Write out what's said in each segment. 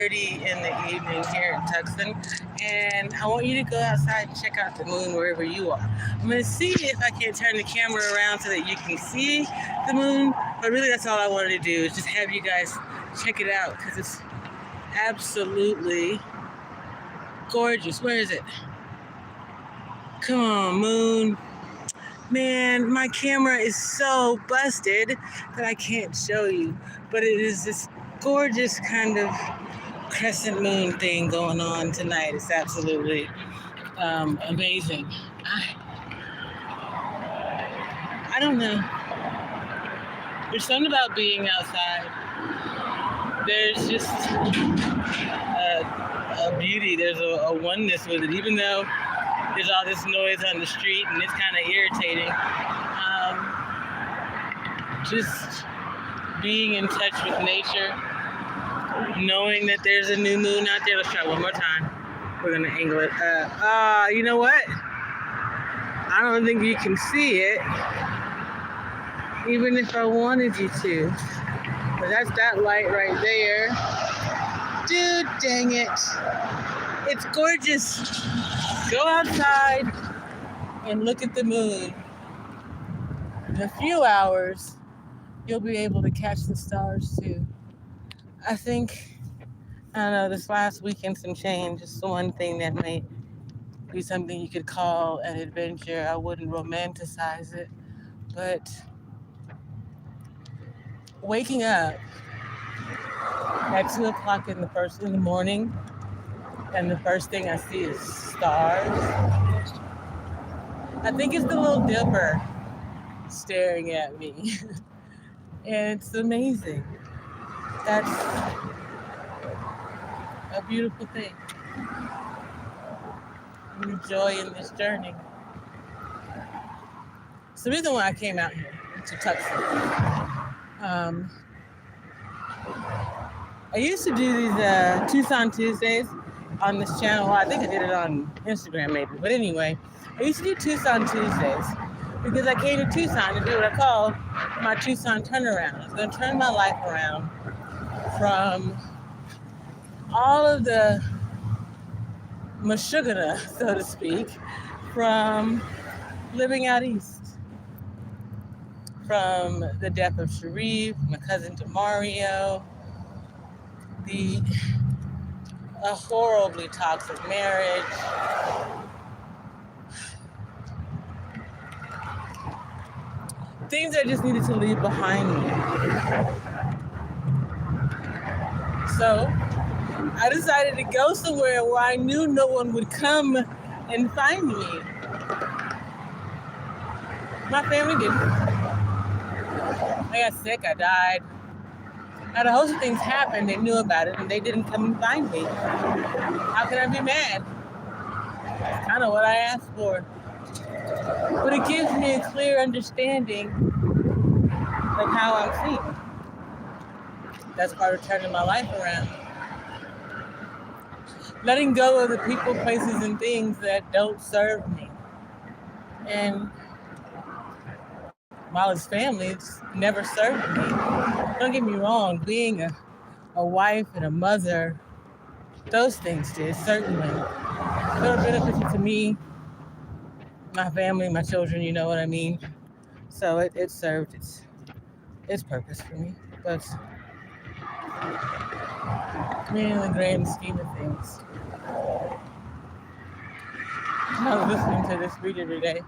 in the evening here in Tucson, and I want you to go outside and check out the moon wherever you are. I'm going to see if I can turn the camera around so that you can see the moon, but really that's all I wanted to do is just have you guys check it out because it's absolutely gorgeous. Where is it? Come on, moon. Man, my camera is so busted that I can't show you, but it is this gorgeous kind of crescent moon thing going on tonight. It's absolutely amazing. I don't know. There's something about being outside. There's just a beauty. There's a oneness with it, even though there's all this noise on the street and it's kind of irritating. Just being in touch with nature, knowing that there's a new moon out there. Let's try one more time. We're gonna angle it. You know what? I don't think you can see it, even if I wanted you to. But that's that light right there. Dude, dang it. It's gorgeous. Go outside and look at the moon. In a few hours, you'll be able to catch the stars too. I think, I don't know, this last weekend some change is the one thing that may be something you could call an adventure. I wouldn't romanticize it, but waking up at 2 o'clock in the morning and the first thing I see is stars. I think it's the Little Dipper staring at me. And it's amazing. That's a beautiful thing. New joy in this journey. It's the reason why I came out here to Tucson. I used to do these Tucson Tuesdays on this channel. Well, I think I did it on Instagram maybe. But anyway, I used to do Tucson Tuesdays because I came to Tucson to do what I call my Tucson turnaround. I was going to turn my life around from all of the mashugana, so to speak, from living out east. From the death of Sharif, my cousin Demario, a horribly toxic marriage, things I just needed to leave behind me. So I decided to go somewhere where I knew no one would come and find me. My family didn't. I got sick, I died. I had a host of things happen, they knew about it, and they didn't come and find me. How can I be mad? That's kind of what I asked for. But it gives me a clear understanding of how I'm feeling. That's part of turning my life around. Letting go of the people, places, and things that don't serve me. And while it's family, it's never served me. Don't get me wrong, being a wife and a mother, those things did, certainly. They were beneficial to me, my family, my children, you know what I mean? So it served its purpose for me. But in the grand scheme of things, I was listening to this reader today.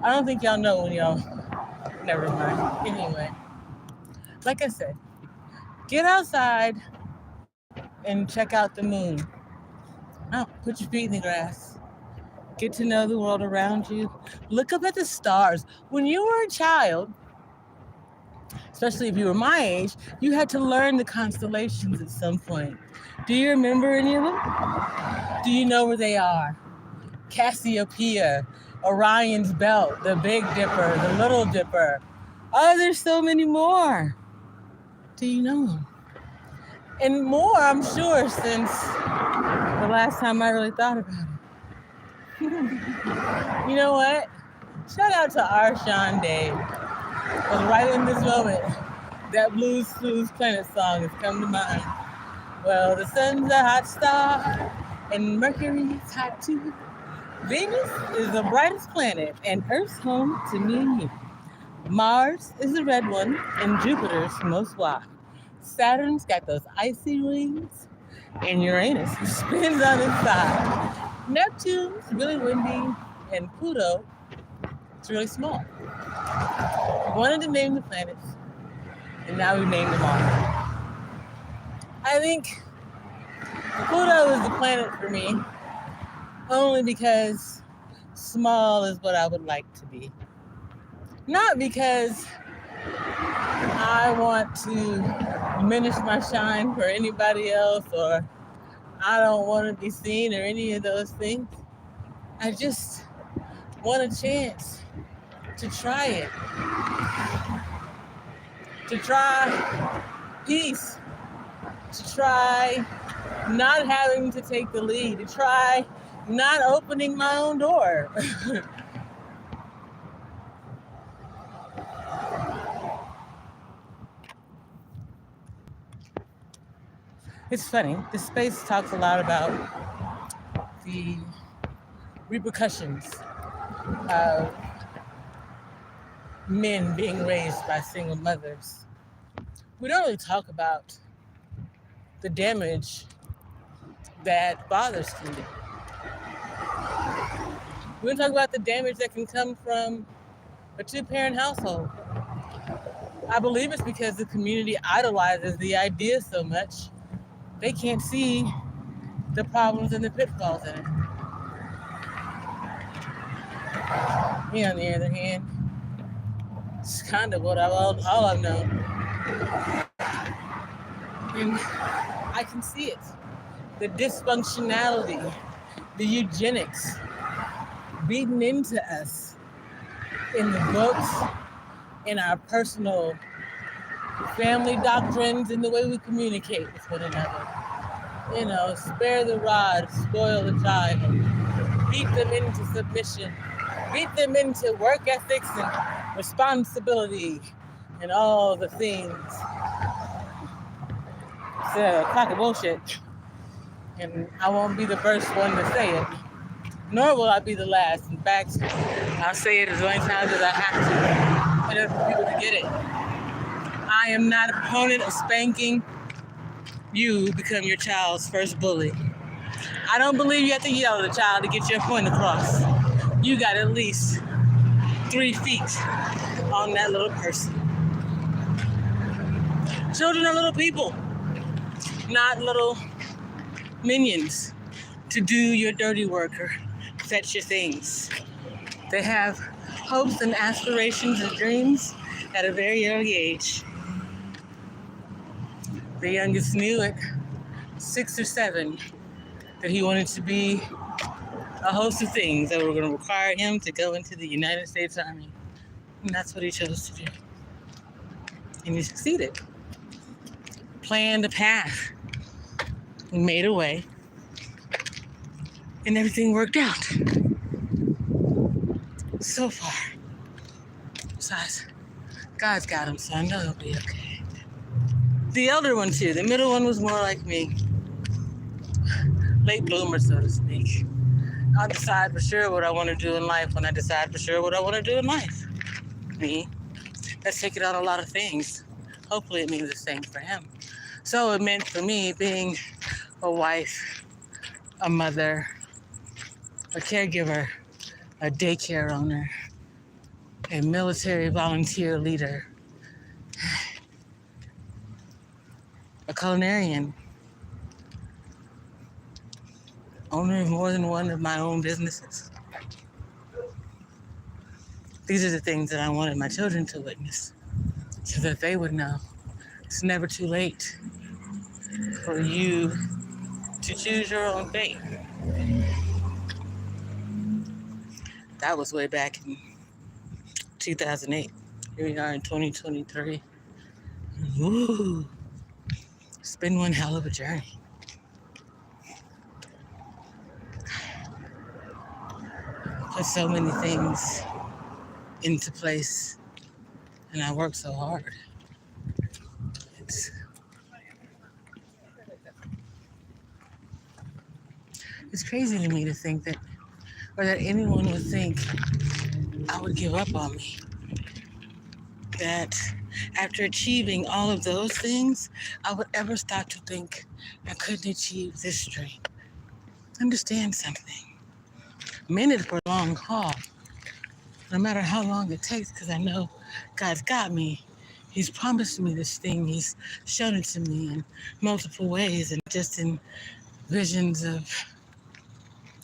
I don't think y'all know when y'all, never mind. Anyway, like I said, get outside and check out the moon. Put your feet in the grass. Get to know the world around you. Look up at the stars. When you were a child, especially if you were my age, you had to learn the constellations at some point. Do you remember any of them? Do you know where they are? Cassiopeia, Orion's Belt, the Big Dipper, the Little Dipper. Oh, there's so many more. Do you know them? And more, I'm sure, since the last time I really thought about it. You know what? Shout out to Arshawn Dave. Because right in this moment, that Blues Planet song has come to mind. Well, the sun's a hot star, and Mercury's hot too. Venus is the brightest planet, and Earth's home to me and you. Mars is the red one, and Jupiter's most wild. Saturn's got those icy rings, and Uranus spins on its side. Neptune's really windy, and Pluto is really small. We wanted to name the planets, and now we've named them all. I think Pluto is the planet for me, only because small is what I would like to be. Not because I want to diminish my shine for anybody else, or I don't want to be seen, or any of those things. I just want a chance to try it. To try peace. To try not having to take the lead. To try not opening my own door. It's funny, this space talks a lot about the repercussions of men being raised by single mothers. We don't really talk about the damage that fathers can do. We don't talk about the damage that can come from a two-parent household. I believe it's because the community idolizes the idea so much, they can't see the problems and the pitfalls in it. Me, on the other hand, it's kind of what all I've known. And I can see it. The dysfunctionality, the eugenics beaten into us in the books, in our personal family doctrines, in the way we communicate with one another. You know, spare the rod, spoil the child, beat them into submission, beat them into work ethics and responsibility and all the things. It's a crock of bullshit. And I won't be the first one to say it, nor will I be the last. In fact, I'll say it as many times as I have to in order for people to get it. I am not a proponent of spanking. You become your child's first bully. I don't believe you have to yell at a child to get your point across. You got at least 3 feet on that little person. Children are little people, not little minions to do your dirty work or fetch your things. They have hopes and aspirations and dreams at a very early age. The youngest knew at 6 or 7 that he wanted to be a host of things that were going to require him to go into the United States Army. And that's what he chose to do. And he succeeded. Planned a path. He made a way. And everything worked out. So far. Besides, God's got him, so I know he'll be okay. The elder one too. The middle one was more like me. Late bloomer, so to speak. I'll decide for sure what I want to do in life when I decide for sure what I want to do in life. Me. That's taking on a lot of things. Hopefully it means the same for him. So it meant for me being a wife, a mother, a caregiver, a daycare owner, a military volunteer leader, a culinarian, owner of more than one of my own businesses. These are the things that I wanted my children to witness, so that they would know it's never too late for you to choose your own fate. That was way back in 2008. Here we are in 2023. Woo! It's been one hell of a journey. Put so many things into place, and I work so hard. It's crazy to me to think that, or that anyone would think I would give up on me. That after achieving all of those things, I would ever stop to think I couldn't achieve this dream. Understand something. I'm in it for a long haul, no matter how long it takes, because I know God's got me. He's promised me this thing. He's shown it to me in multiple ways and just in visions of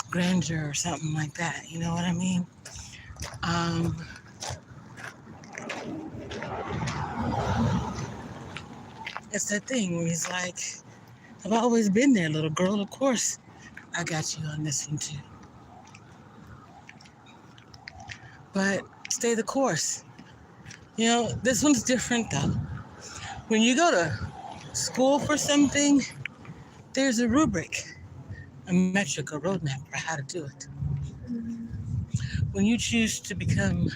grandeur or something like that. You know what I mean? It's that thing where he's like, I've always been there, little girl. Of course, I got you on this one too. But stay the course. You know, this one's different though. When you go to school for something, there's a rubric, a metric, a roadmap for how to do it. When you choose to become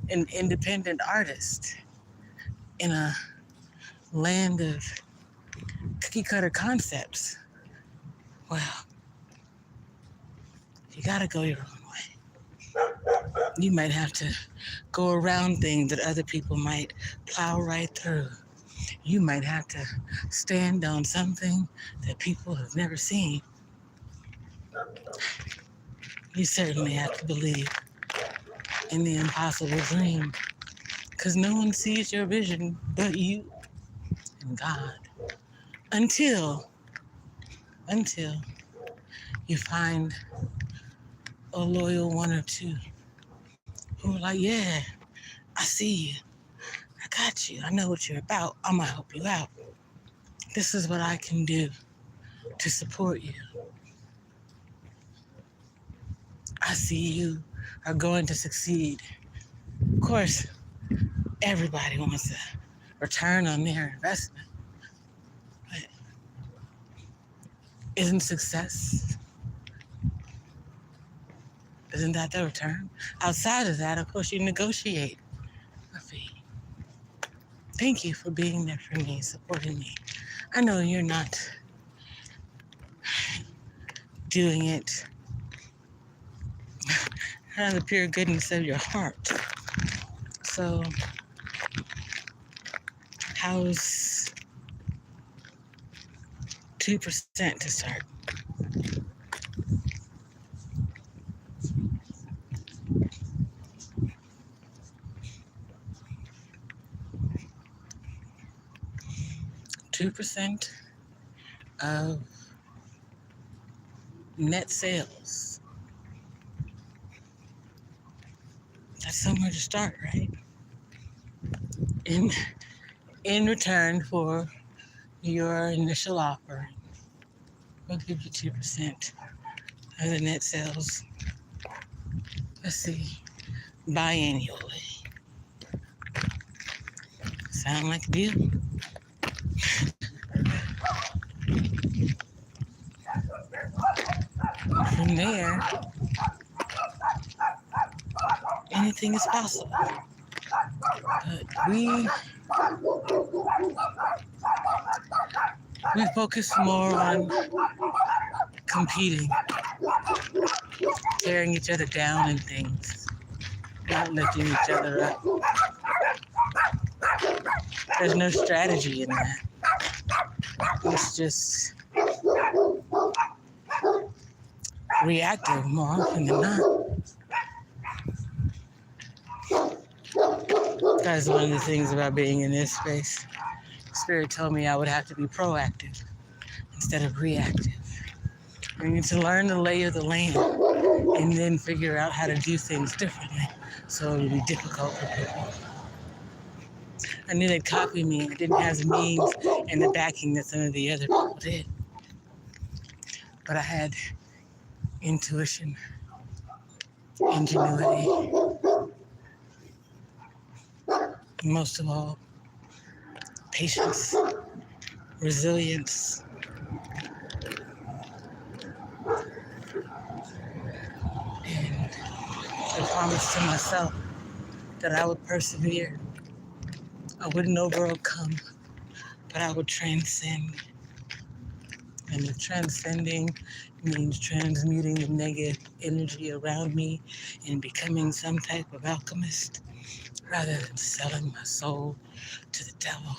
an independent artist in a land of cookie cutter concepts, well, you gotta go your own way. You might have to go around things that other people might plow right through. You might have to stand on something that people have never seen. You certainly have to believe in the impossible dream, because no one sees your vision but you and God. Until you find a loyal one or two who are like, yeah, I see you. I got you. I know what you're about. I'm going to help you out. This is what I can do to support you. I see you are going to succeed. Of course, everybody wants a return on their investment. But isn't success, isn't that the return? Outside of that, of course, you negotiate a fee. Thank you for being there for me, supporting me. I know you're not doing it out of the pure goodness of your heart. So, how's 2% to start? $2 of net sales. That's somewhere to start, right? In return for your initial offer, we'll give you 2% of the net sales. Let's see, biannually. Sound like a deal? From there, anything is possible. But we focus more on competing, tearing each other down and things, not lifting each other up. There's no strategy in that. It's just reactive more often than not. That's one of the things about being in this space. Spirit told me I would have to be proactive instead of reactive. We need to learn the lay of the land and then figure out how to do things differently so it would be difficult for people. I knew they'd copy me. I didn't have the means and the backing that some of the other people did. But I had intuition, ingenuity, and most of all, patience, resilience, and I promised to myself that I would persevere. I wouldn't overcome, but I would transcend. And And if transcending means transmuting the negative energy around me and becoming some type of alchemist rather than selling my soul to the devil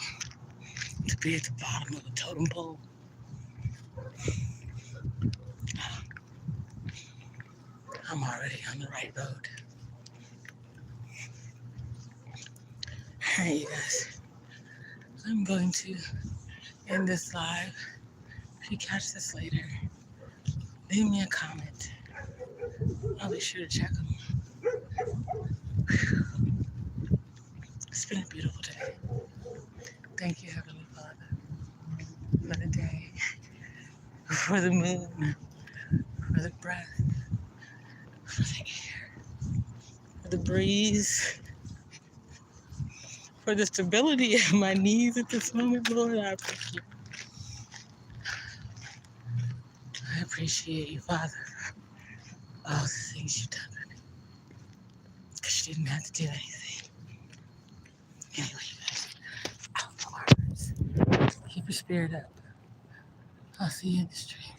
to be at the bottom of a totem pole, I'm already on the right road. Alright, you guys. I'm going to end this live. If you catch this later, leave me a comment. I'll be sure to check them. It's been a beautiful day. Thank you, Heavenly Father, for the day, for the moon, for the breath, for the air, for the breeze, for the stability of my knees at this moment, Lord. I appreciate you, Father, for all the things you've done for me. Because you didn't have to do anything. Anyway, you guys, outdoors. Keep your spirit up. I'll see you in the street.